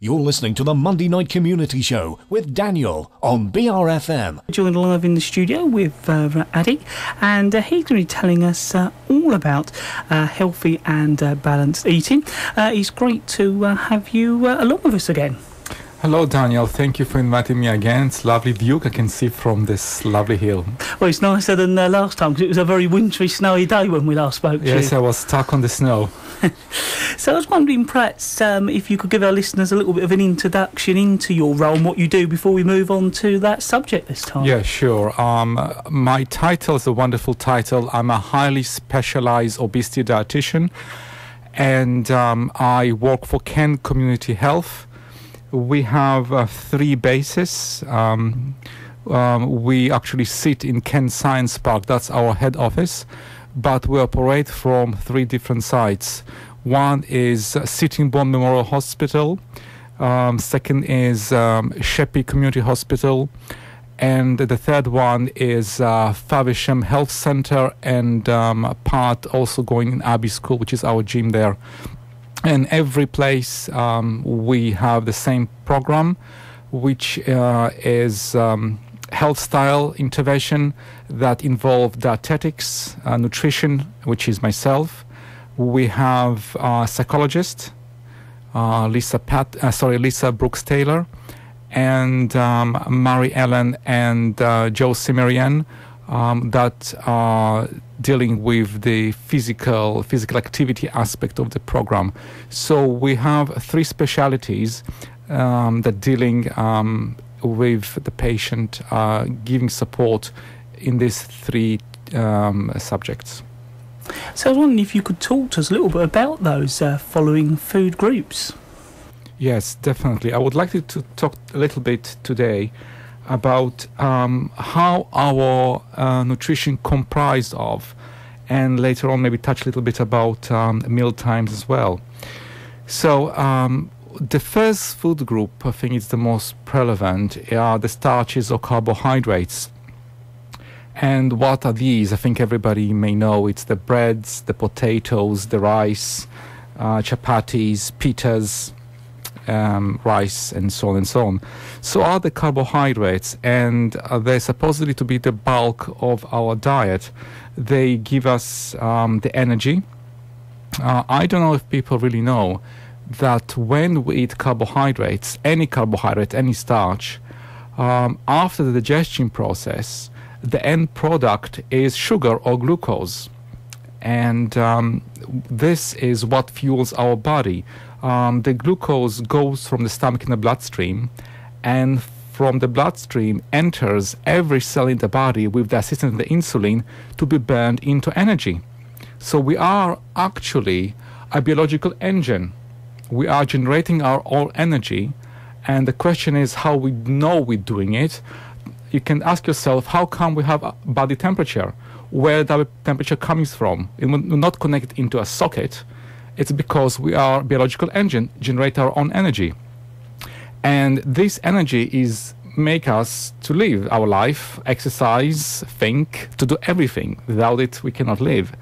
You're listening to the Monday Night Community Show with Daniel on BRFM. Joined live in the studio with Addic, and he's going to be telling us all about healthy and balanced eating. It's great to have you along with us again. Hello Daniel, thank you for inviting me again. It's a lovely view I can see from this lovely hill. Well, it's nicer than last time because it was a very wintry, snowy day when we last spoke to you. Yes, I was stuck on the snow. So I was wondering perhaps if you could give our listeners a little bit of an introduction into your role and what you do before we move on to that subject this time. Yeah, sure. My title is a wonderful title. I'm a highly specialized obesity dietitian, and I work for Kent Community Health. We have 3 bases. We actually sit in Kent Science Park. That's our head office. But we operate from 3 different sites. One is Sittingbourne Memorial Hospital. Second is Sheppey Community Hospital. And the third one is Faversham Health Centre, and part also going in Abbey School, which is our gym there. And every place we have the same program, which is health style intervention that involve dietetics, nutrition, which is myself. We have a psychologist, Lisa Brooks Taylor, and Mary Ellen and Joe Simerian, that are dealing with the physical activity aspect of the program. So we have 3 specialties that dealing with the patient, giving support in these 3 subjects. So I was wondering if you could talk to us a little bit about those following food groups. Yes, definitely. I would like to talk a little bit today about how our nutrition comprised of, and later on maybe touch a little bit about meal times as well. So the first food group, I think it's the most relevant, are the starches or carbohydrates. And what are these? I think everybody may know. It's the breads, the potatoes, the rice, chapatis, pitas, rice, and so on and so on. So are the carbohydrates, and they're supposedly to be the bulk of our diet. They give us the energy. I don't know if people really know that when we eat carbohydrates, any carbohydrate, any starch, after the digestion process, the end product is sugar or glucose. And this is what fuels our body. The glucose goes from the stomach in the bloodstream, and from the bloodstream enters every cell in the body with the assistance of the insulin to be burned into energy. So we are actually a biological engine. We are generating our own energy, and the question is how we know we're doing it. You can ask yourself, how come we have a body temperature? Where the temperature comes from? It will not connect into a socket. It's because we are a biological engine, generate our own energy. And this energy is make us to live our life, exercise, think, to do everything. Without it, we cannot live.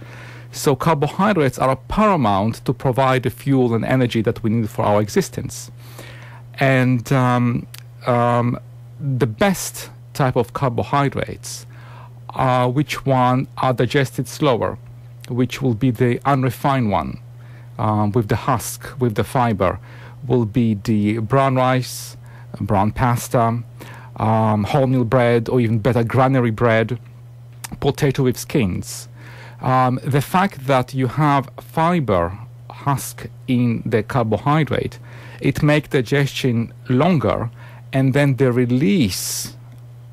So carbohydrates are paramount to provide the fuel and energy that we need for our existence. And the best type of carbohydrates are which one are digested slower, which will be the unrefined one, with the husk, with the fiber, will be the brown rice, brown pasta, wholemeal bread, or even better, granary bread, potato with skins. The fact that you have fiber husk in the carbohydrate, it makes digestion longer, and then the release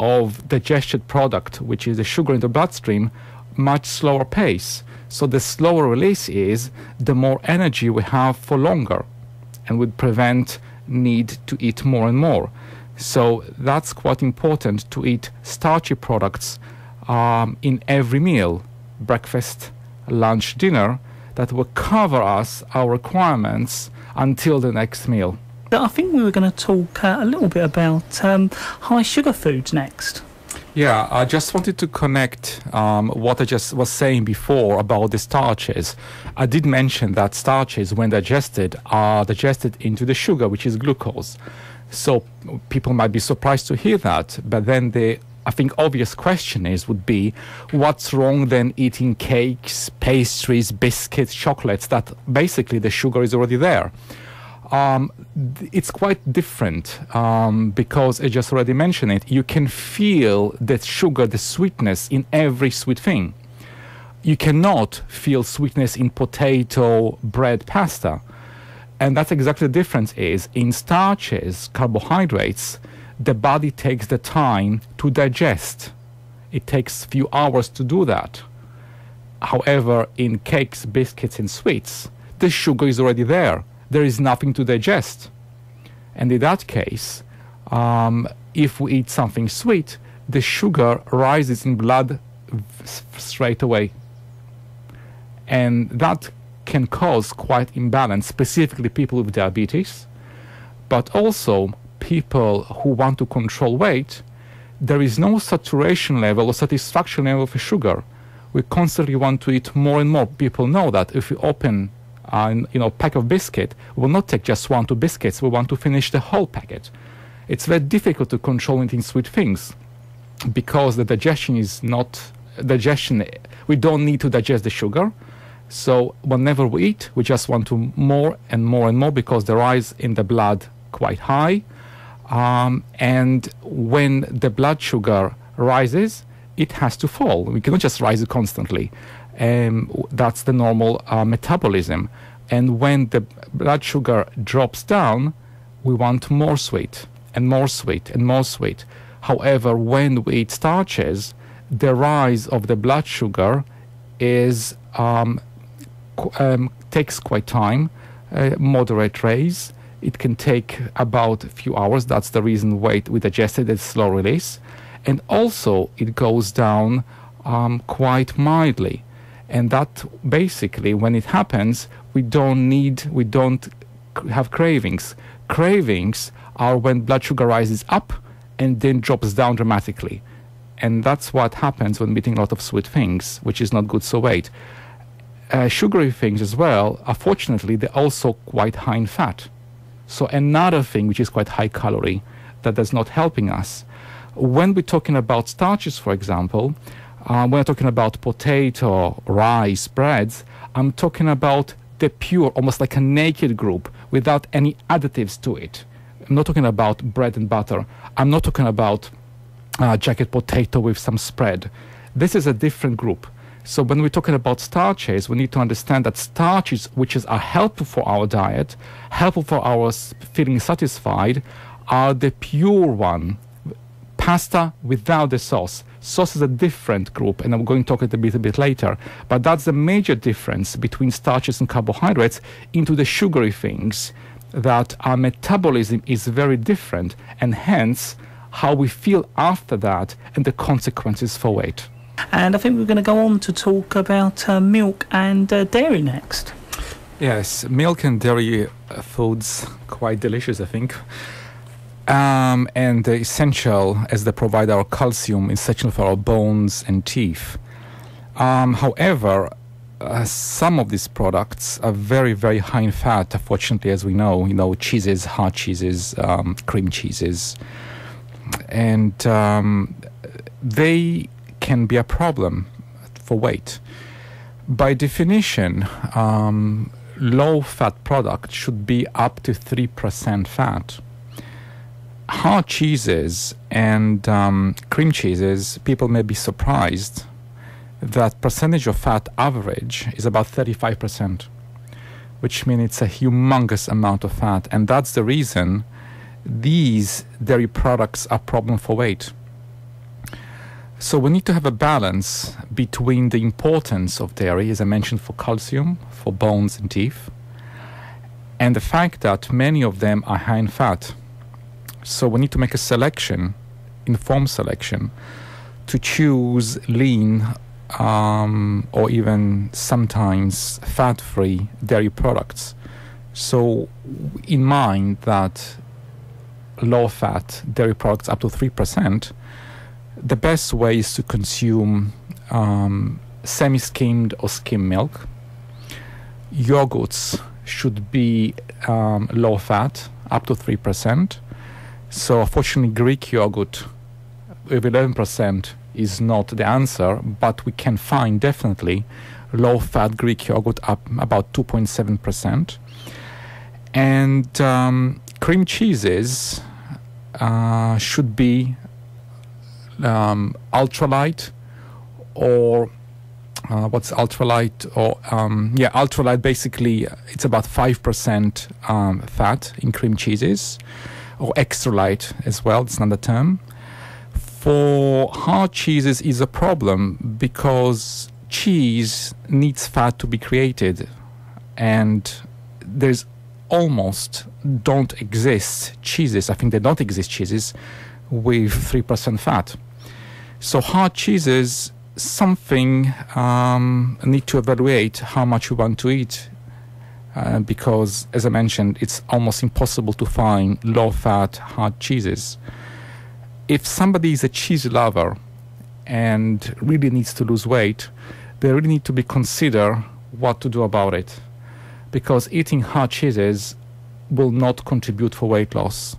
of digested product, which is the sugar in the bloodstream, much slower pace. So the slower release is, the more energy we have for longer, and would prevent need to eat more and more. So that's quite important to eat starchy products in every meal, breakfast, lunch, dinner, that will cover our requirements until the next meal. I think we were going to talk a little bit about high sugar foods next. Yeah, I just wanted to connect what I just was saying before about the starches. I did mention that starches, when digested, are digested into the sugar, which is glucose. So people might be surprised to hear that, but then I think obvious question would be, what's wrong then eating cakes, pastries, biscuits, chocolates, that basically the sugar is already there? It's quite different because I just already mentioned it. You can feel the sugar, the sweetness in every sweet thing. You cannot feel sweetness in potato, bread, pasta. And that's exactly the difference is in starches, carbohydrates, the body takes the time to digest. It takes a few hours to do that. However, in cakes, biscuits, and sweets, the sugar is already there. There is nothing to digest. And in that case, if we eat something sweet, the sugar rises in blood straight away. And that can cause quite imbalance, specifically people with diabetes, but also people who want to control weight. There is no saturation level or satisfaction level for sugar. We constantly want to eat more and more. People know that if we open pack of biscuit, we will not take just 1 or 2 biscuits. We want to finish the whole packet. It's very difficult to control eating sweet things because the digestion is not digestion. We don't need to digest the sugar. So whenever we eat, we just want to more and more and more because the rise in the blood quite high. And when the blood sugar rises, it has to fall. We cannot just rise it constantly. That's the normal metabolism. And when the blood sugar drops down, we want more sweet and more sweet and more sweet. However, when we eat starches, the rise of the blood sugar is takes quite time, moderate rise. It can take about a few hours. That's the reason we digest it, it's slow release. And also it goes down quite mildly. And that basically, when it happens, we don't have cravings. Cravings are when blood sugar rises up and then drops down dramatically. And that's what happens when eating a lot of sweet things, which is not good for weight. Sugary things as well, unfortunately, they're also quite high in fat. So another thing which is quite high calorie that is not helping us. When we're talking about starches, for example, when we're talking about potato, rice, breads, I'm talking about the pure, almost like a naked group without any additives to it. I'm not talking about bread and butter. I'm not talking about jacket potato with some spread. This is a different group. So when we're talking about starches, we need to understand that starches, which are helpful for our diet, helpful for our feeling satisfied, are the pure one. Pasta without the sauce. Sauce is a different group, and I'm going to talk a bit later. But that's the major difference between starches and carbohydrates into the sugary things, that our metabolism is very different, and hence how we feel after that and the consequences for weight. And I think we're going to go on to talk about milk and dairy next. Yes, milk and dairy foods, quite delicious, I think. And essential as they provide our calcium, essential for our bones and teeth. However, some of these products are very, very high in fat, unfortunately, as we know, cheeses, hard cheeses, cream cheeses. And they can be a problem for weight. By definition, low-fat products should be up to 3% fat. Hard cheeses and cream cheeses, people may be surprised that percentage of fat average is about 35%, which means it's a humongous amount of fat. And that's the reason these dairy products are a problem for weight. So we need to have a balance between the importance of dairy, as I mentioned, for calcium, for bones and teeth, and the fact that many of them are high in fat. So we need to make a selection, informed selection, to choose lean or even sometimes fat-free dairy products. So in mind that low-fat dairy products up to 3%, the best way is to consume semi-skimmed or skim milk. Yogurts should be low fat, up to 3%. So unfortunately, Greek yogurt with 11% is not the answer, but we can find definitely low-fat Greek yogurt up about 2.7%. And cream cheeses should be ultralight, or what's ultralight? Or ultralight. Basically, it's about 5% fat in cream cheeses, or extra light as well. It's another term. For hard cheeses is a problem because cheese needs fat to be created, and there's almost don't exist cheeses. I think there don't exist cheeses with 3% fat. So hard cheeses, something need to evaluate how much you want to eat, because as I mentioned, it's almost impossible to find low-fat hard cheeses. If somebody is a cheese lover and really needs to lose weight, they really need to be consider what to do about it, because eating hard cheeses will not contribute for weight loss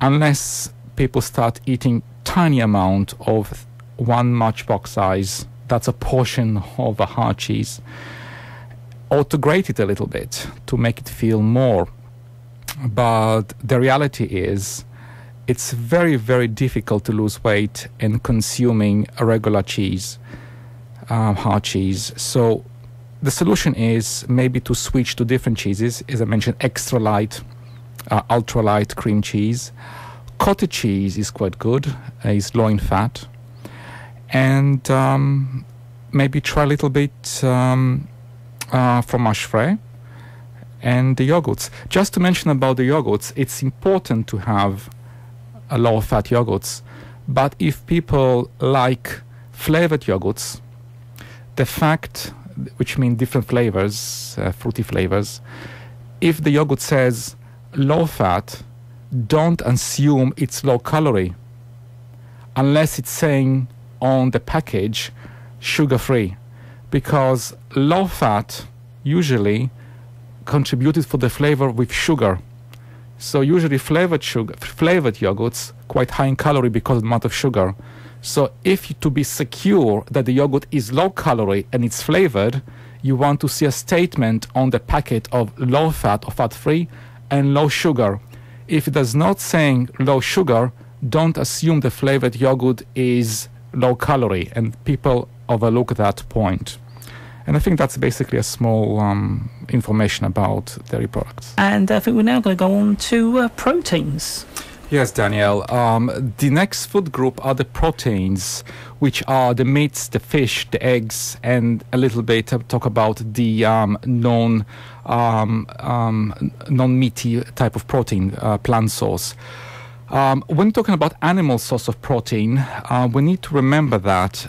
unless people start eating tiny amount of one matchbox size, that's a portion of a hard cheese, or to grate it a little bit to make it feel more. But the reality is it's very, very difficult to lose weight in consuming a regular cheese, hard cheese. So the solution is maybe to switch to different cheeses. As I mentioned, extra light, ultra light cream cheese. Cottage cheese is quite good, it's low in fat. And maybe try a little bit fromage frais and the yogurts. Just to mention about the yogurts, it's important to have a low-fat yogurts, but if people like flavored yogurts, the fact, which means different flavors, fruity flavors, if the yogurt says low-fat, don't assume it's low-calorie, unless it's saying on the package sugar-free, because low-fat usually contributed for the flavor with sugar. So usually flavored yogurts quite high in calorie because of the amount of sugar. So if to be secure that the yogurt is low calorie and it's flavored, you want to see a statement on the packet of low fat or fat free and low sugar. If it does not saying low sugar, don't assume the flavored yogurt is low calorie, and people overlook that point. And I think that's basically a small information about dairy products. And I think we're now going to go on to proteins. Yes, Danielle. The next food group are the proteins, which are the meats, the fish, the eggs, and a little bit talk about the non-meaty type of protein, plant source. When talking about animal source of protein, we need to remember that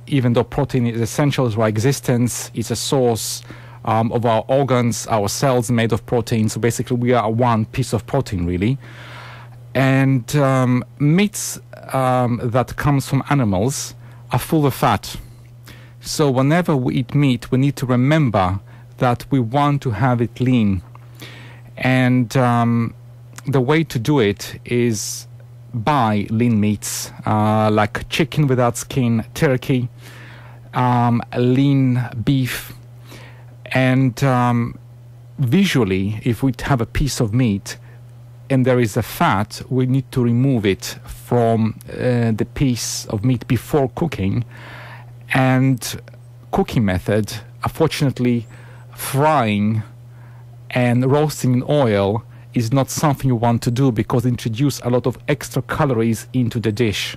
even though protein is essential to our existence, it's a source of our organs, our cells made of protein. So basically we are one piece of protein, really. And meats that comes from animals are full of fat. So whenever we eat meat, we need to remember that we want to have it lean. And the way to do it is buy lean meats like chicken without skin, turkey, lean beef, and visually, if we have a piece of meat and there is a fat, we need to remove it from the piece of meat before cooking. And cooking method, unfortunately, frying and roasting in oil is not something you want to do because it introduces a lot of extra calories into the dish.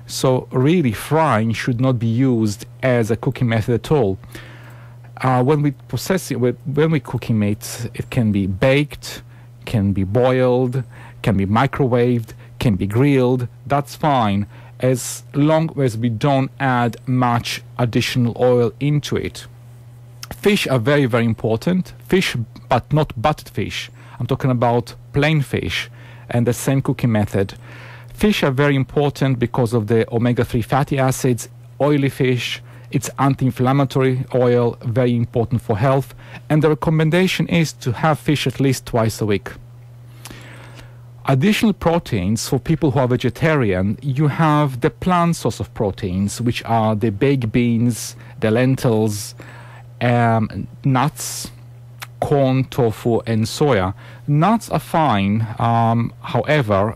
So really frying should not be used as a cooking method at all. When we cooking meat, it can be baked, can be boiled, can be microwaved, can be grilled. That's fine as long as we don't add much additional oil into it. Fish are very, very important. Fish, but not buttered fish. I'm talking about plain fish and the same cooking method. Fish are very important because of the omega-3 fatty acids, oily fish. It's anti-inflammatory oil, very important for health. And the recommendation is to have fish at least twice a week. Additional proteins for people who are vegetarian, you have the plant source of proteins, which are the baked beans, the lentils, nuts, corn, tofu, and soya. Nuts are fine, however,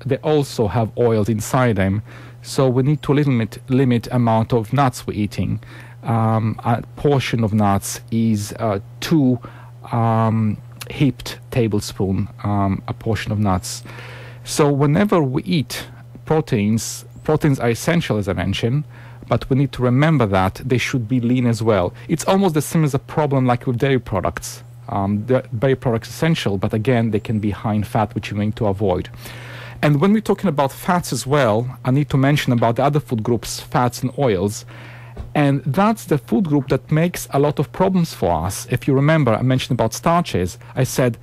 they also have oils inside them, so we need to limit amount of nuts we're eating. A portion of nuts is 2 heaped tablespoon, a portion of nuts. So whenever we eat proteins are essential, as I mentioned, but we need to remember that they should be lean as well. It's almost the same as a problem like with dairy products. The dairy products essential, but again, they can be high in fat, which you need to avoid. And when we're talking about fats as well, I need to mention about the other food groups, fats and oils. And that's the food group that makes a lot of problems for us. If you remember, I mentioned about starches. I said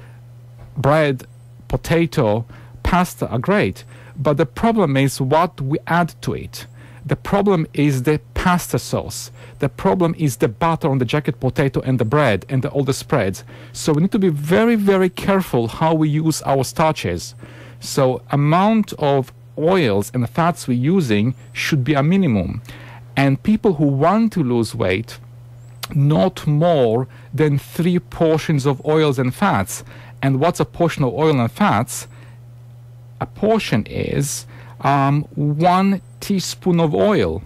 bread, potato, pasta are great, but the problem is what we add to it. The problem is the pasta sauce. The problem is the butter on the jacket potato and the bread and all the spreads. So we need to be very, very careful how we use our starches. So amount of oils and fats we're using should be a minimum. And people who want to lose weight, not more than 3 portions of oils and fats. And what's a portion of oil and fats? A portion is 1 teaspoon of oil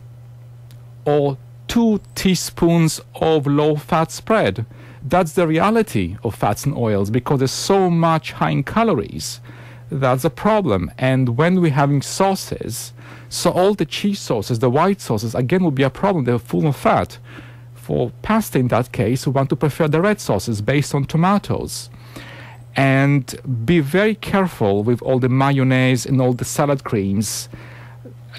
or 2 teaspoons of low-fat spread. That's the reality of fats and oils, because there's so much high in calories. That's a problem. And when we're having sauces, so all the cheese sauces, the white sauces, again, will be a problem. They're full of fat. For pasta, in that case, we want to prefer the red sauces based on tomatoes. And be very careful with all the mayonnaise and all the salad creams,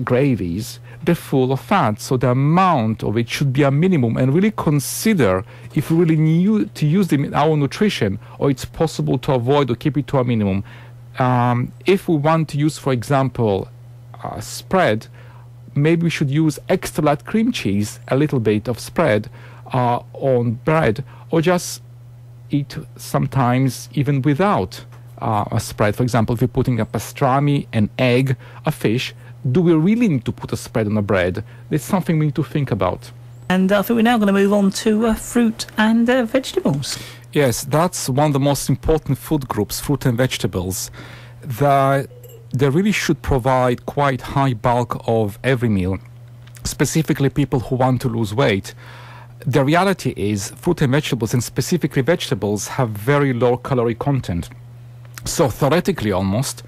gravies. They're full of fat, so the amount of it should be a minimum, and really consider if we really need to use them in our nutrition, or it's possible to avoid or keep it to a minimum. If we want to use, for example, spread, maybe we should use extra light cream cheese, a little bit of spread on bread, or just eat sometimes even without a spread. For example, if you're putting a pastrami, an egg, a fish, do we really need to put a spread on the bread? It's something we need to think about. And I think we're now going to move on to fruit and vegetables. Yes, that's one of the most important food groups, fruit and vegetables. They really should provide quite high bulk of every meal, specifically people who want to lose weight. The reality is fruit and vegetables, and specifically vegetables, have very low calorie content. So theoretically almost,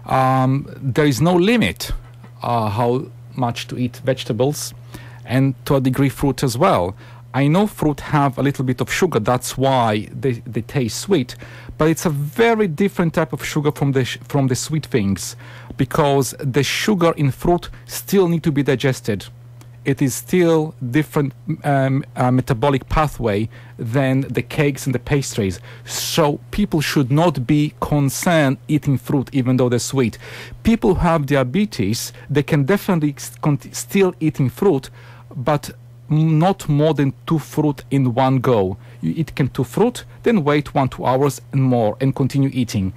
there is no limit how much to eat vegetables, and to a degree fruit as well. I know fruit have a little bit of sugar, that's why they taste sweet, but it's a very different type of sugar from the sweet things, because the sugar in fruit still need to be digested. It is still different metabolic pathway than the cakes and the pastries. So people should not be concerned eating fruit even though they're sweet. People who have diabetes, they can definitely still eating fruit, but not more than 2 fruit in one go. You eat 2 fruit, then wait 1-2 hours and more and continue eating.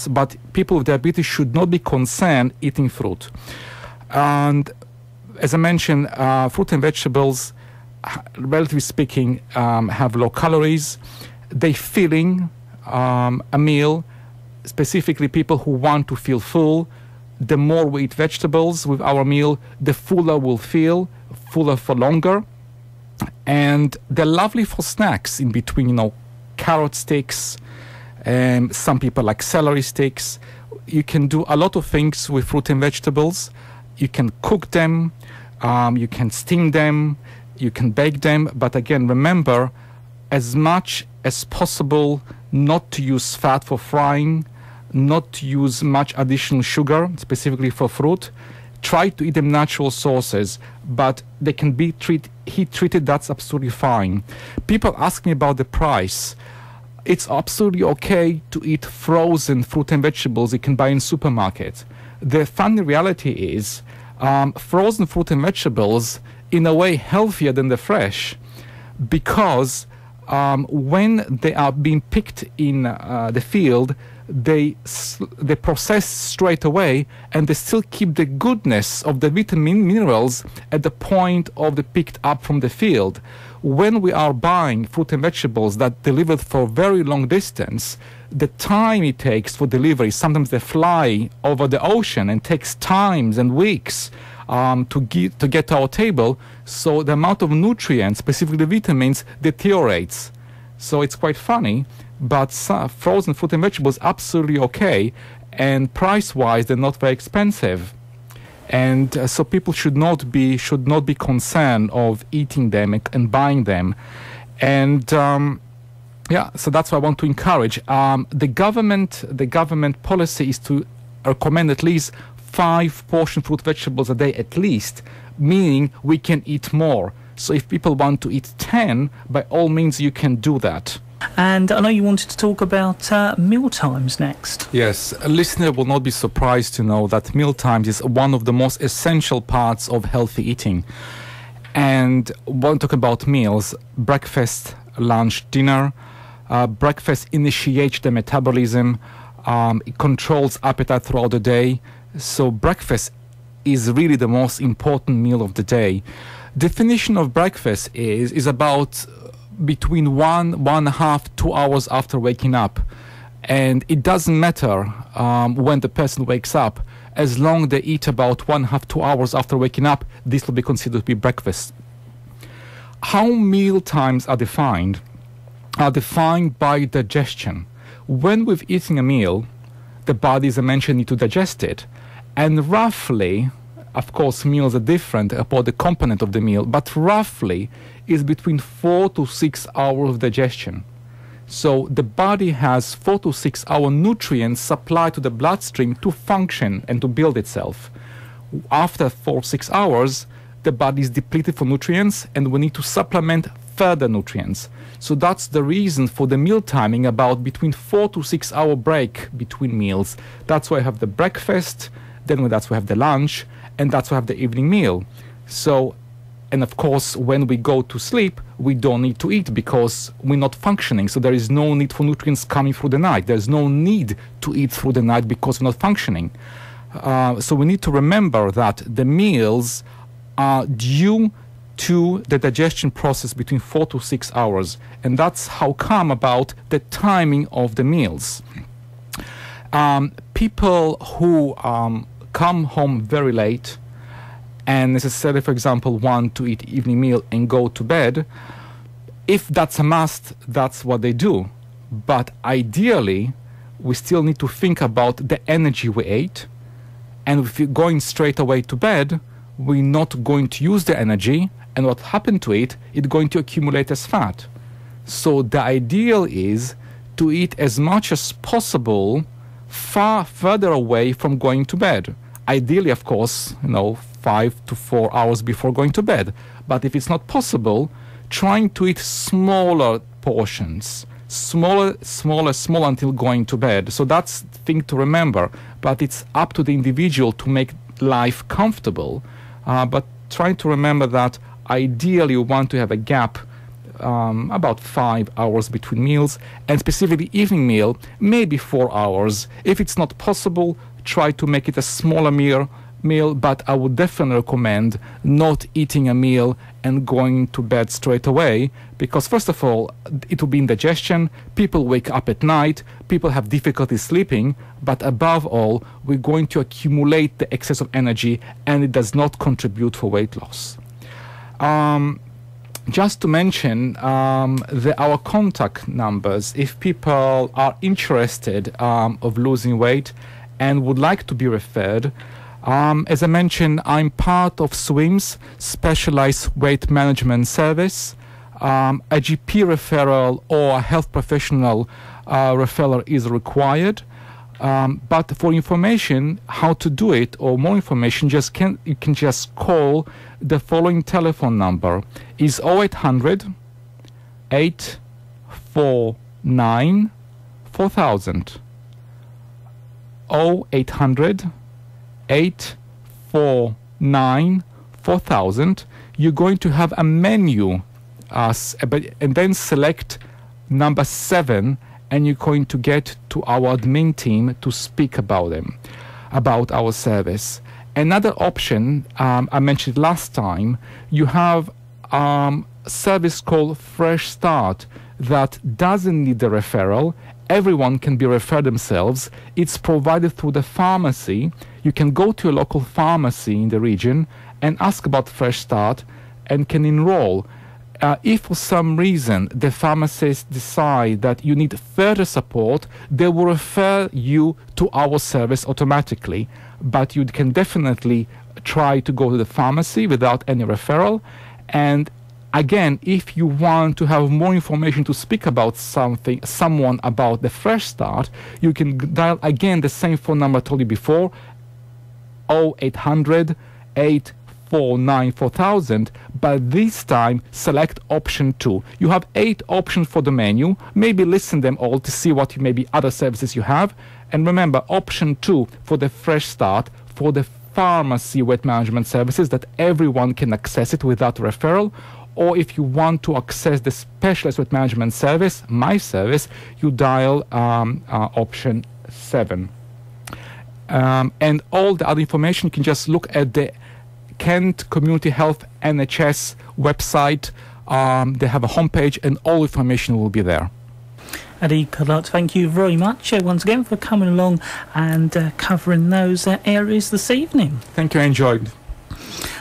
But people with diabetes should not be concerned eating fruit. And as I mentioned, fruit and vegetables, relatively speaking, have low calories. They filling a meal, specifically people who want to feel full. The more we eat vegetables with our meal, the fuller we'll feel, fuller for longer. And they're lovely for snacks in between, carrot sticks, and some people like celery sticks. You can do a lot of things with fruit and vegetables. You can cook them, you can steam them, you can bake them, but again, remember, as much as possible, not to use fat for frying, not to use much additional sugar, specifically for fruit. Try to eat them natural sources, but they can be heat treated, that's absolutely fine. People ask me about the price. It's absolutely okay to eat frozen fruit and vegetables you can buy in supermarkets. the funny reality is frozen fruit and vegetables in a way healthier than the fresh, because when they are being picked in the field, they process straight away, and they still keep the goodness of the vitamin minerals at the point of the picked up from the field. When we are buying fruit and vegetables that delivered for very long distance, the time it takes for delivery, sometimes they fly over the ocean and takes times and weeks to get to our table, so the amount of nutrients, specifically vitamins, deteriorates. So it's quite funny, but frozen fruit and vegetables absolutely okay, and price-wise they're not very expensive, and so people should not be concerned of eating them and buying them, and so that's what I want to encourage. The government policy is to recommend at least 5 portion fruit vegetables a day at least, meaning we can eat more. So if people want to eat 10, by all means you can do that. And I know you wanted to talk about meal times next. Yes, a listener will not be surprised to know that meal times is one of the most essential parts of healthy eating. And when we talk about meals, breakfast, lunch, dinner, breakfast initiates the metabolism, it controls appetite throughout the day. So breakfast is really the most important meal of the day. Definition of breakfast is about between 1.5, 2 hours after waking up, and it doesn't matter when the person wakes up, as long as they eat about 1.5, 2 hours after waking up, this will be considered to be breakfast. How meal times are defined by digestion. When we've eaten a meal, the body, as I mentioned, need to digest it, and roughly, of course, meals are different about the component of the meal, but roughly is between 4 to 6 hours of digestion. So the body has 4 to 6 hour nutrients supplied to the bloodstream to function and to build itself. After 4 to 6 hours, the body is depleted for nutrients, and we need to supplement further nutrients. So that's the reason for the meal timing, about between 4 to 6 hour break between meals. That's why I have the breakfast, then that's why I have the lunch, and that's why I have the evening meal. So, and of course, when we go to sleep, we don't need to eat because we're not functioning. So there is no need for nutrients coming through the night. There's no need to eat through the night because we're not functioning. So we need to remember that the meals are due to the digestion process between 4 to 6 hours. And that's how come about the timing of the meals. People who come home very late and necessarily, for example, want to eat evening meal and go to bed, if that's a must, that's what they do. But ideally, we still need to think about the energy we ate, and if you're going straight away to bed, we're not going to use the energy, and what happened to it, it's going to accumulate as fat. So the ideal is to eat as much as possible far further away from going to bed. Ideally, of course, 5 to 4 hours before going to bed. But if it's not possible, trying to eat smaller portions, smaller until going to bed. So that's the thing to remember. But it's up to the individual to make life comfortable. But trying to remember that ideally you want to have a gap about 5 hours between meals, and specifically evening meal, maybe 4 hours. If it's not possible, try to make it a smaller meal, but I would definitely recommend not eating a meal and going to bed straight away, because first of all, it will be indigestion, people wake up at night, people have difficulty sleeping, but above all, we're going to accumulate the excess of energy, and it does not contribute for weight loss. Just to mention our contact numbers, if people are interested of losing weight and would like to be referred, as I mentioned, I'm part of SWIM's Specialized Weight Management Service. A GP referral or a health professional referral is required. But for information how to do it or more information, you can just call the following telephone number. Is 0800 849 4000. 0800 849 4000. You're going to have a menu, and then select number 7, and you're going to get to our admin team to speak about our service. Another option, I mentioned last time, you have a service called Fresh Start that doesn't need the referral. Everyone can be referred themselves. It's provided through the pharmacy. You can go to a local pharmacy in the region and ask about Fresh Start and can enroll. If for some reason the pharmacists decide that you need further support, they will refer you to our service automatically. But you can definitely try to go to the pharmacy without any referral. And again, if you want to have more information to speak about someone about the Fresh Start, you can dial again the same phone number I told you before, 0800 849 4000, but this time select option 2. You have 8 options for the menu. Maybe listen them all to see what maybe other services you have. And remember, option 2 for the Fresh Start, for the pharmacy weight management services, that everyone can access it without referral. Or if you want to access the Specialized Weight Management service, my service, you dial option 7. And all the other information, you can just look at the Kent Community Health NHS website. They have a homepage and all information will be there. Addic, I'd like to thank you very much once again for coming along and covering those areas this evening. Thank you, I enjoyed.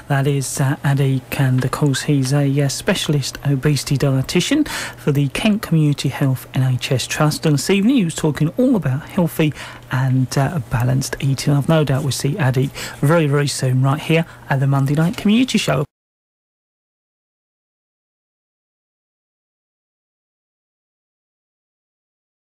That is Addic, and of course he's a specialist obesity dietitian for the Kent Community Health NHS Trust. And this evening he was talking all about healthy and balanced eating. I've no doubt we'll see Addic very, very soon right here at the Monday Night Community Show.